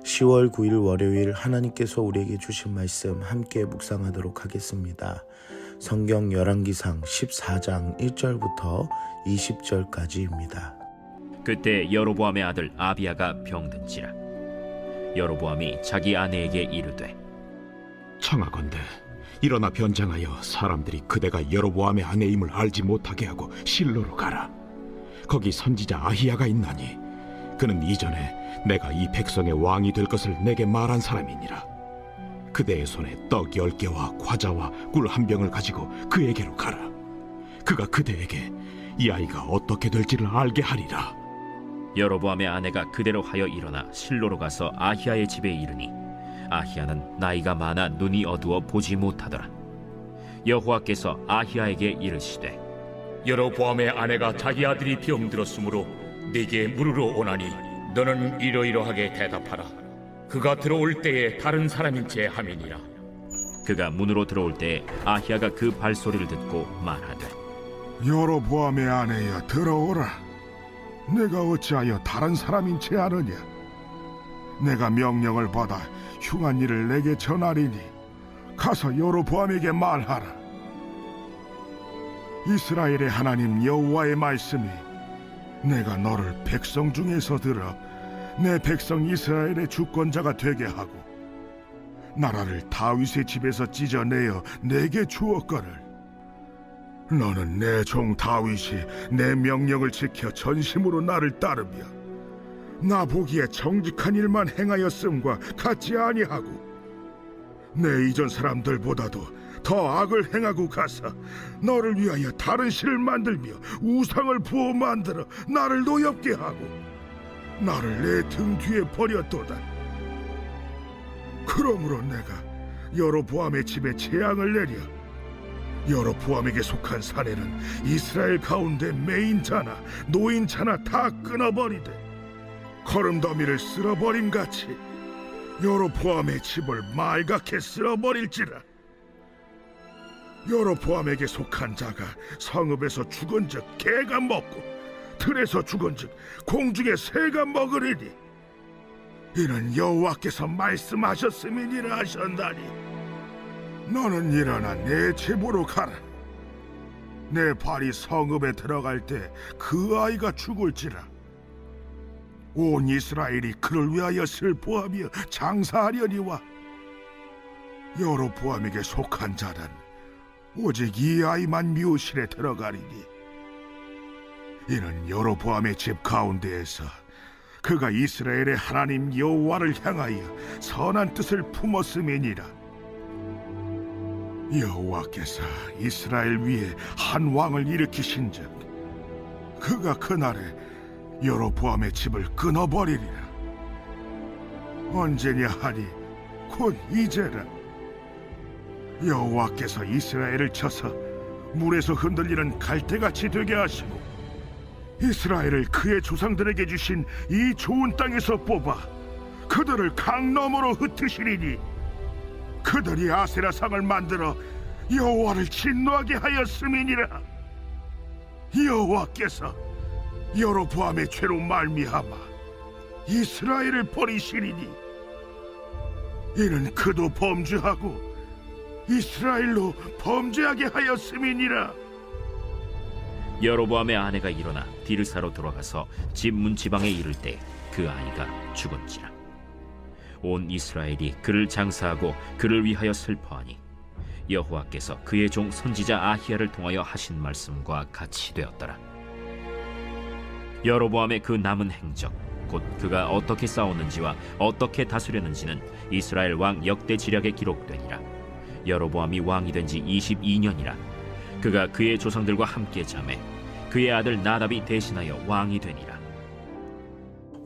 10월 9일 월요일 하나님께서 우리에게 주신 말씀 함께 묵상하도록 하겠습니다. 성경 열왕기상 14장 1절부터 20절까지입니다. 그때 여로보암의 아들 아비야가 병든지라. 여로보암이 자기 아내에게 이르되, 청하건대 일어나 변장하여 사람들이 그대가 여로보암의 아내임을 알지 못하게 하고 실로로 가라. 거기 선지자 아히야가 있나니 그는 이전에 내가 이 백성의 왕이 될 것을 내게 말한 사람이니라. 그대의 손에 떡 10개와 과자와 꿀 1병을 가지고 그에게로 가라. 그가 그대에게 이 아이가 어떻게 될지를 알게 하리라. 여로보암의 아내가 그대로 하여 일어나 실로로 가서 아히야의 집에 이르니 아히야는 나이가 많아 눈이 어두워 보지 못하더라. 여호와께서 아히야에게 이르시되, 여로보암의 아내가 자기 아들이 병들었으므로 네게 물으러 오나니 너는 이러이러하게 대답하라. 그가 들어올 때에 다른 사람인 체 함이니라. 그가 문으로 들어올 때에 아히야가 그 발소리를 듣고 말하되, 여로보암의 아내야, 들어오라. 내가 어찌하여 다른 사람인 채 아느냐? 내가 명령을 받아 흉한 일을 내게 전하리니 가서 여로보암에게 말하라. 이스라엘의 하나님 여호와의 말씀이 내가 너를 백성 중에서 들어 내 백성 이스라엘의 주권자가 되게 하고 나라를 다윗의 집에서 찢어내어 내게 주었거늘 너는 내 종 다윗이 내 명령을 지켜 전심으로 나를 따르며 나 보기에 정직한 일만 행하였음과 같지 아니하고 내 이전 사람들보다도 더 악을 행하고 가서 너를 위하여 다른 신을 만들며 우상을 부어 만들어 나를 노엽게 하고 나를 내 등 뒤에 버렸도다. 그러므로 내가 여로보암의 집에 재앙을 내려 여로보암에게 속한 사내는 이스라엘 가운데 매인자나 노인자나 다 끊어버리되 거름더미를 쓸어버림같이 여로보암의 집을 말갛게 쓸어버릴지라. 여로보암에게 속한 자가 성읍에서 죽은즉 개가 먹고 들에서 죽은즉 공중의 새가 먹으리니 이는 여호와께서 말씀하셨음이니라 하셨나니 너는 일어나 내 집으로 가라. 내 발이 성읍에 들어갈 때 그 아이가 죽을지라. 온 이스라엘이 그를 위하여 슬퍼하며 장사하려니와 여로보암에게 속한 자는 오직 이 아이만 묘실에 들어가리니 이는 여로보암의 집 가운데에서 그가 이스라엘의 하나님 여호와를 향하여 선한 뜻을 품었음이니라. 여호와께서 이스라엘 위에 한 왕을 일으키신즉 그가 그날에 여로보암의 집을 끊어버리리라. 언제냐 하니 곧 이제라. 여호와께서 이스라엘을 쳐서 물에서 흔들리는 갈대같이 되게 하시고 이스라엘을 그의 조상들에게 주신 이 좋은 땅에서 뽑아 그들을 강 너머로 흩으시리니 그들이 아세라상을 만들어 여호와를 진노하게 하였음이니라. 여호와께서 여로보암의 죄로 말미암아 이스라엘을 버리시리니 이는 그도 범죄하고 이스라엘로 범죄하게 하였음이니라. 여로보암의 아내가 일어나 디르사로 돌아가서 집 문지방에 이를 때 그 아이가 죽은지라. 온 이스라엘이 그를 장사하고 그를 위하여 슬퍼하니 여호와께서 그의 종 선지자 아히야를 통하여 하신 말씀과 같이 되었더라. 여로보암의 그 남은 행적 곧 그가 어떻게 싸웠는지와 어떻게 다스렸는지는 이스라엘 왕 역대 지략에 기록되니라. 여로보암이 왕이 된 지 22년이라. 그가 그의 조상들과 함께 자매 그의 아들 나답이 대신하여 왕이 되니라.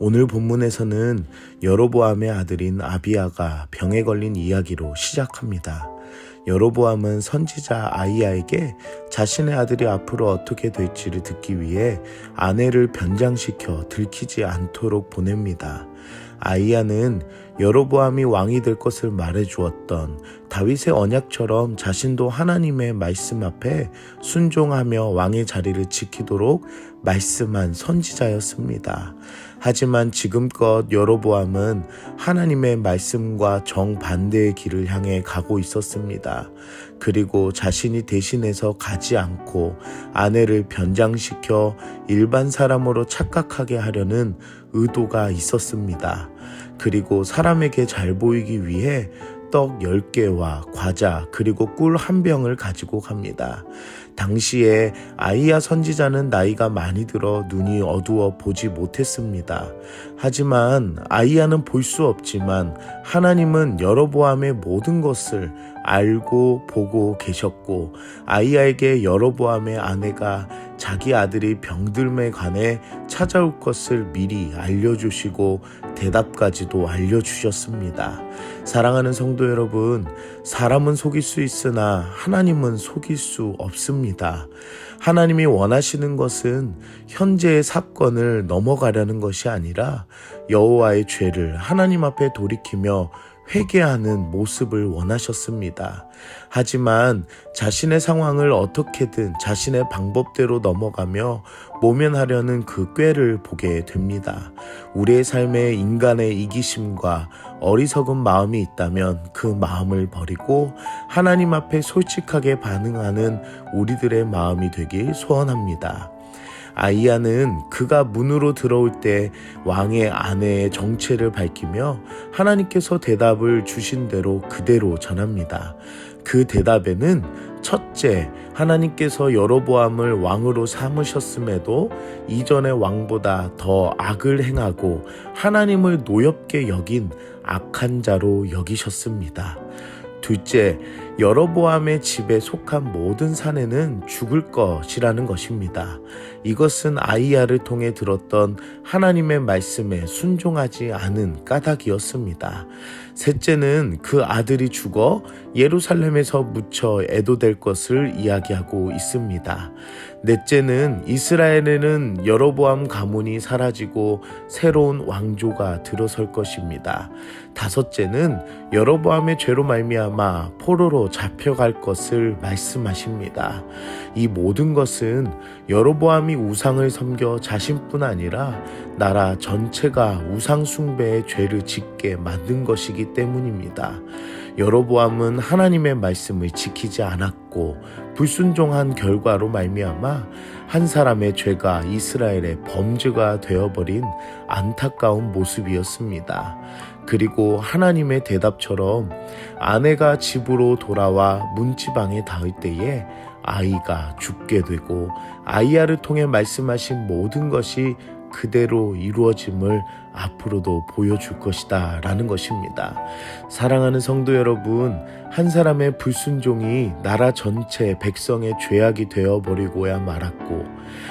오늘 본문에서는 여로보암의 아들인 아비야가 병에 걸린 이야기로 시작합니다. 여로보암은 선지자 아히야에게 자신의 아들이 앞으로 어떻게 될지를 듣기 위해 아내를 변장시켜 들키지 않도록 보냅니다. 아히야는 여로보암이 왕이 될 것을 말해주었던 다윗의 언약처럼 자신도 하나님의 말씀 앞에 순종하며 왕의 자리를 지키도록 말씀한 선지자였습니다. 하지만 지금껏 여로보암은 하나님의 말씀과 정반대의 길을 향해 가고 있었습니다. 그리고 자신이 대신해서 가지 않고 아내를 변장시켜 일반 사람으로 착각하게 하려는 의도가 있었습니다. 그리고 사람에게 잘 보이기 위해 떡 10개와 과자 그리고 꿀 1병을 가지고 갑니다. 당시에 아이야 선지자는 나이가 많이 들어 눈이 어두워 보지 못했습니다. 하지만 아이야는 볼 수 없지만 하나님은 여로보암의 모든 것을 알고 보고 계셨고, 아이야에게 여로보암의 아내가 자기 아들이 병들매 관해 찾아올 것을 미리 알려주시고 대답까지도 알려주셨습니다. 사랑하는 성도 여러분, 사람은 속일 수 있으나 하나님은 속일 수 없습니다. 하나님이 원하시는 것은 현재의 사건을 넘어가려는 것이 아니라 여호와의 죄를 하나님 앞에 돌이키며 회개하는 모습을 원하셨습니다. 하지만 자신의 상황을 어떻게든 자신의 방법대로 넘어가며 모면하려는 그 꾀를 보게 됩니다. 우리의 삶에 인간의 이기심과 어리석은 마음이 있다면 그 마음을 버리고 하나님 앞에 솔직하게 반응하는 우리들의 마음이 되길 소원합니다. 아이야는 그가 문으로 들어올 때 왕의 아내의 정체를 밝히며 하나님께서 대답을 주신 대로 그대로 전합니다. 그 대답에는 첫째, 하나님께서 여로보암을 왕으로 삼으셨음에도 이전의 왕보다 더 악을 행하고 하나님을 노엽게 여긴 악한 자로 여기셨습니다. 둘째, 여로보암의 집에 속한 모든 사내는 죽을 것이라는 것입니다. 이것은 아이야를 통해 들었던 하나님의 말씀에 순종하지 않은 까닭이었습니다. 셋째는 그 아들이 죽어 예루살렘에서 묻혀 애도될 것을 이야기하고 있습니다. 넷째는 이스라엘에는 여로보암 가문이 사라지고 새로운 왕조가 들어설 것입니다. 다섯째는 여로보암의 죄로 말미암아 포로로 잡혀갈 것을 말씀하십니다. 이 모든 것은 여로보암이 우상을 섬겨 자신뿐 아니라 나라 전체가 우상 숭배의 죄를 짓게 만든 것이기 때문입니다. 여로보암은 하나님의 말씀을 지키지 않았고 불순종한 결과로 말미암아 한 사람의 죄가 이스라엘의 범죄가 되어버린 안타까운 모습이었습니다. 그리고 하나님의 대답처럼 아내가 집으로 돌아와 문지방에 닿을 때에 아이가 죽게 되고 아이야를 통해 말씀하신 모든 것이 그대로 이루어짐을 앞으로도 보여줄 것이다 라는 것입니다. 사랑하는 성도 여러분, 한 사람의 불순종이 나라 전체 백성의 죄악이 되어버리고야 말았고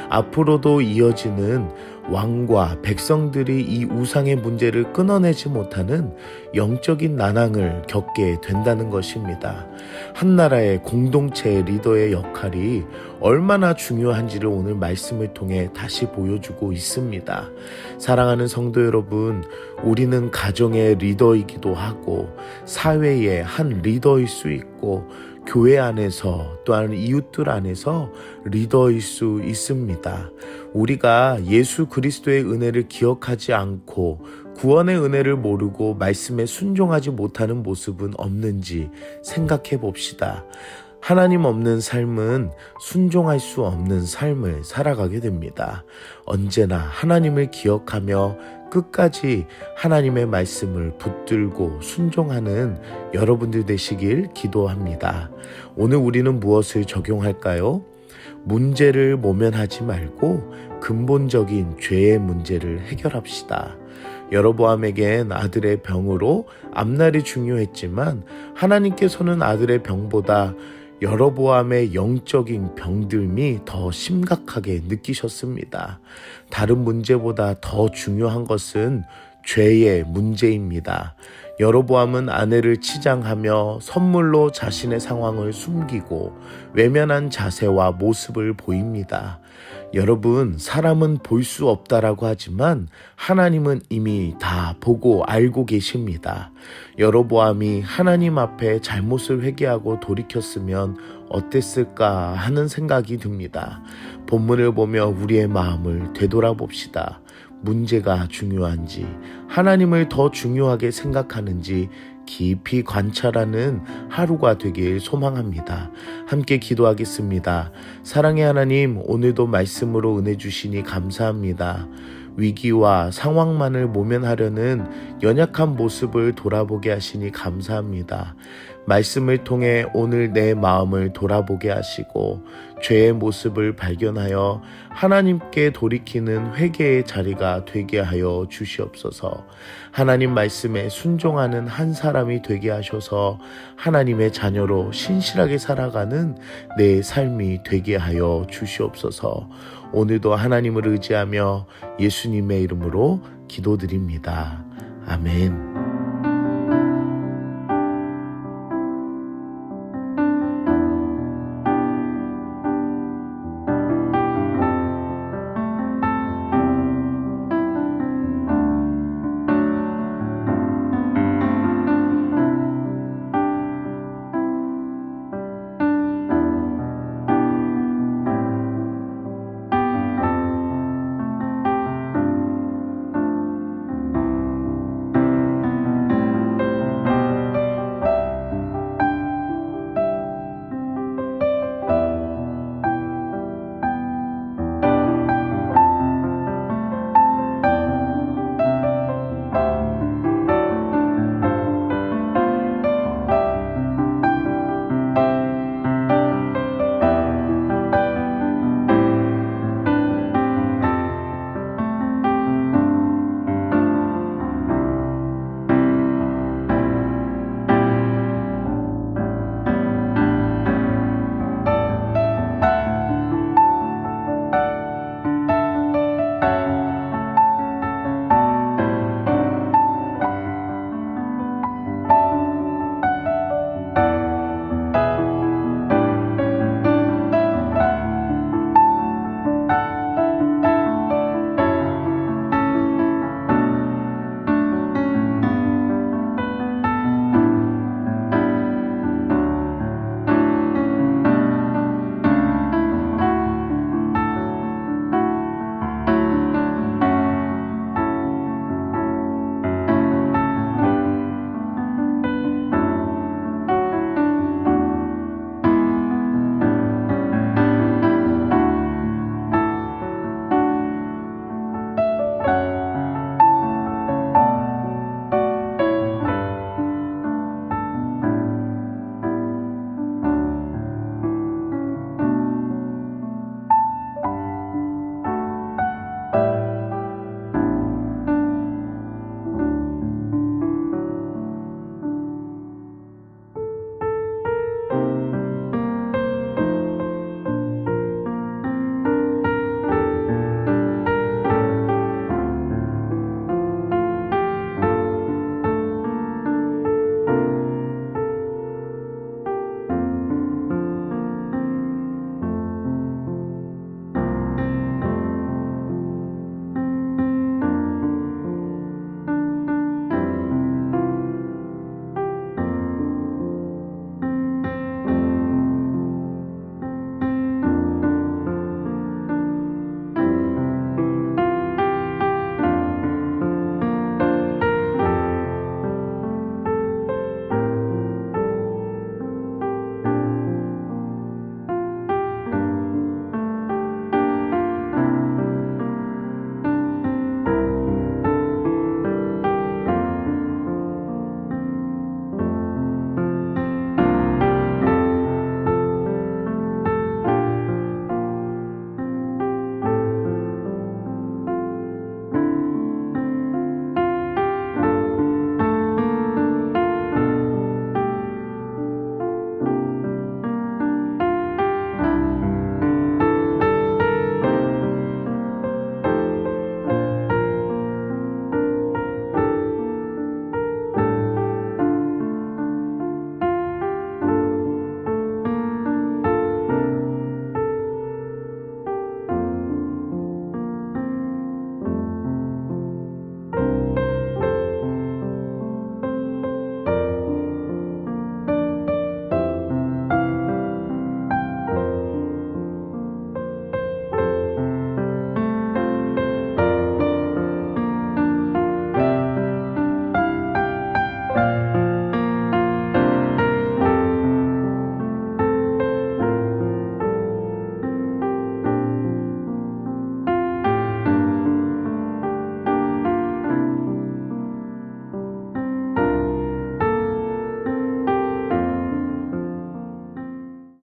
앞으로도 이어지는 왕과 백성들이 이 우상의 문제를 끊어내지 못하는 영적인 난항을 겪게 된다는 것입니다. 한 나라의 공동체 리더의 역할이 얼마나 중요한지를 오늘 말씀을 통해 다시 보여주고 있습니다. 사랑하는 성도 여러분, 우리는 가정의 리더이기도 하고 사회의 한 리더일 수 있고 교회 안에서 또한 이웃들 안에서 리더일 수 있습니다. 우리가 예수 그리스도의 은혜를 기억하지 않고 구원의 은혜를 모르고 말씀에 순종하지 못하는 모습은 없는지 생각해 봅시다. 하나님 없는 삶은 순종할 수 없는 삶을 살아가게 됩니다. 언제나 하나님을 기억하며 끝까지 하나님의 말씀을 붙들고 순종하는 여러분들 되시길 기도합니다. 오늘 우리는 무엇을 적용할까요? 문제를 모면하지 말고 근본적인 죄의 문제를 해결합시다. 여로보암에겐 아들의 병으로 앞날이 중요했지만 하나님께서는 아들의 병보다 여로보암의 영적인 병듦이 더 심각하게 느끼셨습니다. 다른 문제보다 더 중요한 것은 죄의 문제입니다. 여로보암은 아내를 치장하며 선물로 자신의 상황을 숨기고 외면한 자세와 모습을 보입니다. 여러분, 사람은 볼 수 없다라고 하지만 하나님은 이미 다 보고 알고 계십니다. 여로보암이 하나님 앞에 잘못을 회개하고 돌이켰으면 어땠을까 하는 생각이 듭니다. 본문을 보며 우리의 마음을 되돌아봅시다. 문제가 중요한지, 하나님을 더 중요하게 생각하는지 깊이 관찰하는 하루가 되길 소망합니다. 함께 기도하겠습니다. 사랑의 하나님, 오늘도 말씀으로 은혜 주시니 감사합니다. 위기와 상황만을 모면하려는 연약한 모습을 돌아보게 하시니 감사합니다. 말씀을 통해 오늘 내 마음을 돌아보게 하시고 죄의 모습을 발견하여 하나님께 돌이키는 회개의 자리가 되게 하여 주시옵소서. 하나님 말씀에 순종하는 한 사람이 되게 하셔서 하나님의 자녀로 신실하게 살아가는 내 삶이 되게 하여 주시옵소서. 오늘도 하나님을 의지하며 예수님의 이름으로 기도드립니다. 아멘.